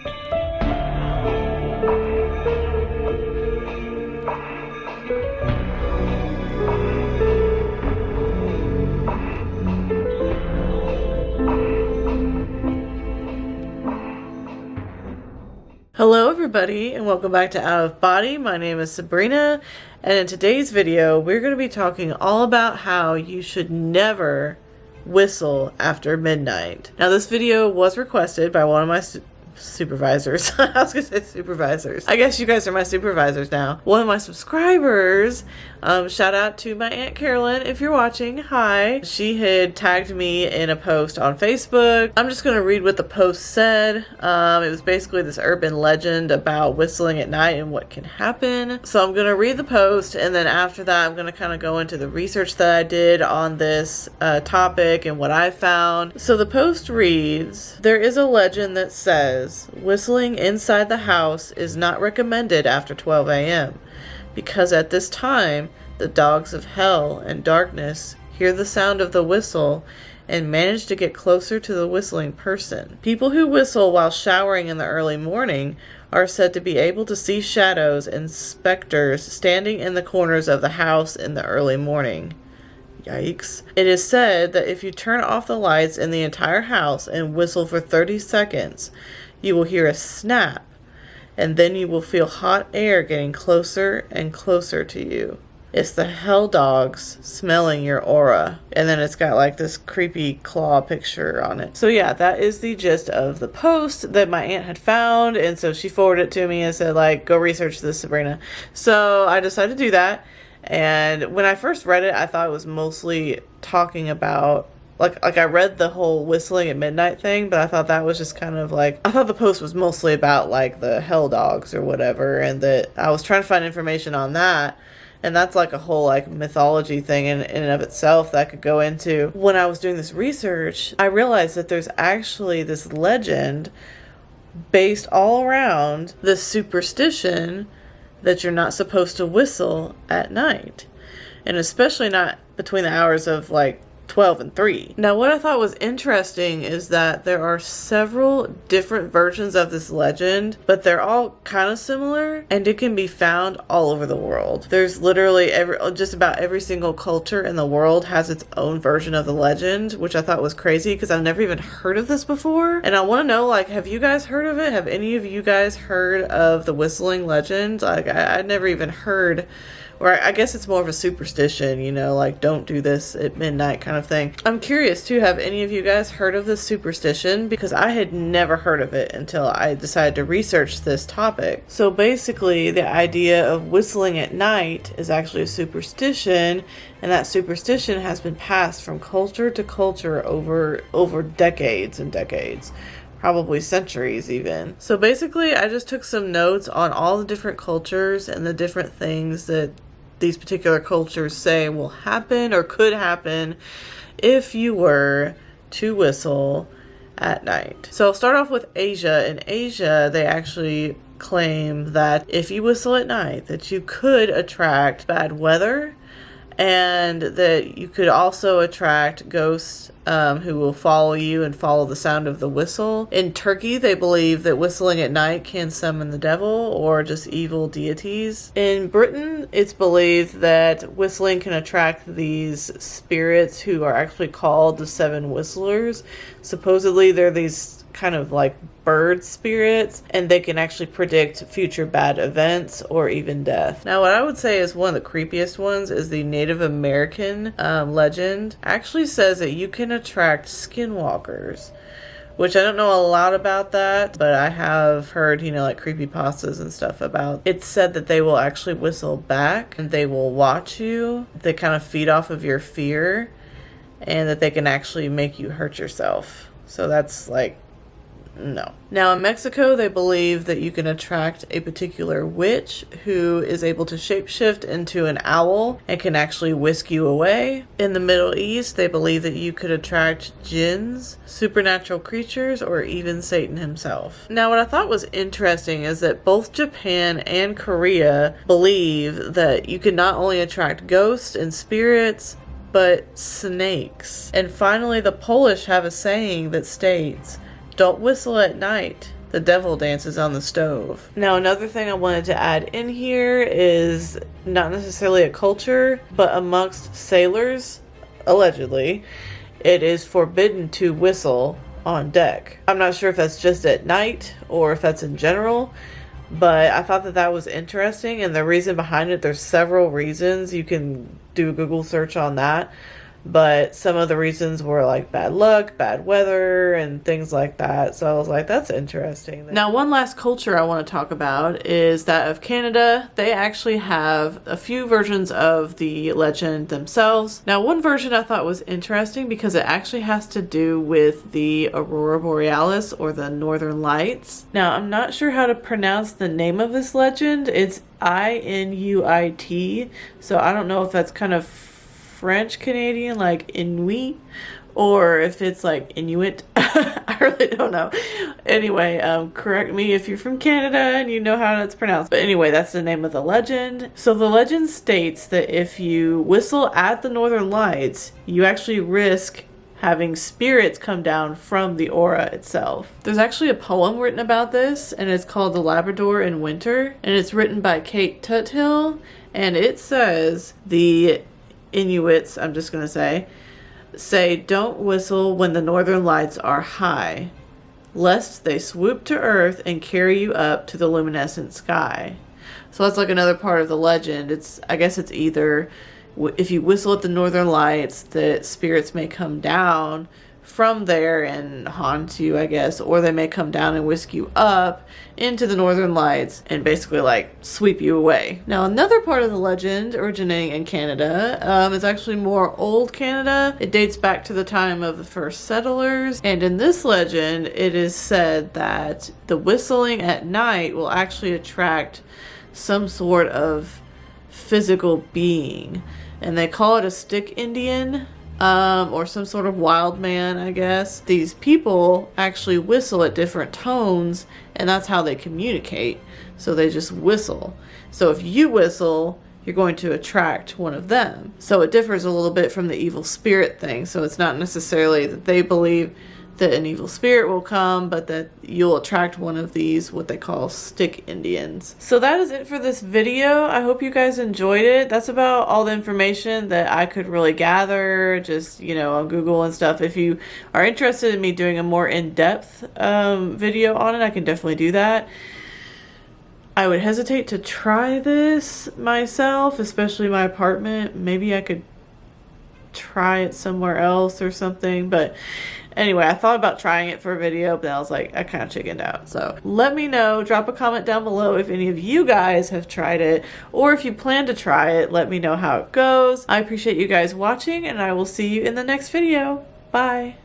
Hello everybody and welcome back to Out of Body. My name is Sabrina, and in today's video we're going to be talking all about how you should never whistle after midnight. Now this video was requested by one of my supervisors. I was gonna say supervisors. I guess you guys are my supervisors now. One of my subscribers, shout out to my Aunt Carolyn if you're watching. Hi. She had tagged me in a post on Facebook. I'm just gonna read what the post said. It was basically this urban legend about whistling at night and what can happen. So I'm gonna read the post, and then after that I'm gonna kind of go into the research that I did on this topic and what I found. So the post reads, there is a legend that says whistling inside the house is not recommended after 12 a.m. because at this time the dogs of hell and darkness hear the sound of the whistle and manage to get closer to the whistling person. People who whistle while showering in the early morning are said to be able to see shadows and specters standing in the corners of the house in the early morning. Yikes. It is said that if you turn off the lights in the entire house and whistle for 30 seconds, you will hear a snap, and then you will feel hot air getting closer and closer to you. It's the hell dogs smelling your aura. And then it's got like this creepy claw picture on it. So yeah, that is the gist of the post that my aunt had found, and so she forwarded it to me and said, like, go research this, Sabrina. So I decided to do that. And when I first read it, I thought it was mostly talking about, like I read the whole whistling at midnight thing, but I thought that was just kind of like, I thought the post was mostly about like the hell dogs or whatever, and that I was trying to find information on that. And that's like a whole like mythology thing in and of itself that I could go into. When I was doing this research, I realized that there's actually this legend based all around this superstition that you're not supposed to whistle at night, and especially not between the hours of like 12 and 3. Now what I thought was interesting is that there are several different versions of this legend, but they're all kind of similar, and it can be found all over the world. There's literally just about every single culture in the world has its own version of the legend, which I thought was crazy because I've never even heard of this before. And I want to know, like, have you guys heard of it? Have any of you guys heard of the whistling legend? Like, I'd never even heard, or I guess it's more of a superstition, you know, like don't do this at midnight kind of thing. I'm curious too, have any of you guys heard of this superstition? Because I had never heard of it until I decided to research this topic. So basically the idea of whistling at night is actually a superstition, and that superstition has been passed from culture to culture over decades and decades. Probably centuries even. So basically I just took some notes on all the different cultures and the different things that these particular cultures say will happen or could happen if you were to whistle at night. So I'll start off with Asia. In Asia, they actually claim that if you whistle at night that you could attract bad weather, and that you could also attract ghosts who will follow you and follow the sound of the whistle. In Turkey, they believe that whistling at night can summon the devil or just evil deities. In Britain, it's believed that whistling can attract these spirits who are actually called the Seven Whistlers. Supposedly, they're these kind of like bird spirits, and they can actually predict future bad events or even death. Now what I would say is one of the creepiest ones is the Native American legend. Actually says that you can attract skinwalkers, which I don't know a lot about that, but I have heard, you know, like creepypastas and stuff about. It's said that they will actually whistle back and they will watch you. They kind of feed off of your fear, and that they can actually make you hurt yourself. So that's like, no. Now in Mexico, they believe that you can attract a particular witch who is able to shapeshift into an owl and can actually whisk you away. In the Middle East, they believe that you could attract jinns, supernatural creatures, or even Satan himself. Now what I thought was interesting is that both Japan and Korea believe that you can not only attract ghosts and spirits, but snakes. And finally, the Polish have a saying that states, "Don't whistle at night. the devil dances on the stove. Now, another thing I wanted to add in here is not necessarily a culture, but amongst sailors, allegedly, it is forbidden to whistle on deck. I'm not sure if that's just at night or if that's in general, but I thought that that was interesting, and the reason behind it, there's several reasons. You can do a Google search on that. But some of the reasons were like bad luck, bad weather, and things like that. So I was like, that's interesting. Now, one last culture I want to talk about is that of Canada. They actually have a few versions of the legend themselves. Now, one version I thought was interesting because it actually has to do with the Aurora Borealis, or the Northern Lights. Now, I'm not sure how to pronounce the name of this legend. It's Inuit. So I don't know if that's kind of French Canadian, like Inuit, or if it's like Inuit. I really don't know. Anyway, correct me if you're from Canada and you know how it's pronounced. But anyway, that's the name of the legend. So the legend states that if you whistle at the Northern Lights, you actually risk having spirits come down from the aura itself. There's actually a poem written about this, and it's called The Labrador in Winter, and it's written by Kate Tuthill, and it says, the Inuits, I'm just going to say, don't whistle when the Northern Lights are high, lest they swoop to earth and carry you up to the luminescent sky. So that's like another part of the legend. I guess it's either if you whistle at the Northern Lights, the spirits may come down from there and haunt you, I guess, or they may come down and whisk you up into the Northern Lights and basically like sweep you away. Now, another part of the legend originating in Canada is actually more old Canada. It dates back to the time of the first settlers, and in this legend it is said that the whistling at night will actually attract some sort of physical being, and they call it a stick Indian, or some sort of wild man, I guess. These people actually whistle at different tones, and that's how they communicate. So they just whistle. So if you whistle, you're going to attract one of them. So it differs a little bit from the evil spirit thing. So it's not necessarily that they believe that an evil spirit will come, but that you'll attract one of these, what they call stick Indians. So that is it for this video. I hope you guys enjoyed it. That's about all the information that I could really gather, just, on Google and stuff. If you are interested in me doing a more in-depth video on it, I can definitely do that. I would hesitate to try this myself, especially my apartment. Maybe I could try it somewhere else or something, but anyway, I thought about trying it for a video, but I was like, I kind of chickened out. So let me know, drop a comment down below if any of you guys have tried it, or if you plan to try it, let me know how it goes. I appreciate you guys watching, and I will see you in the next video. Bye.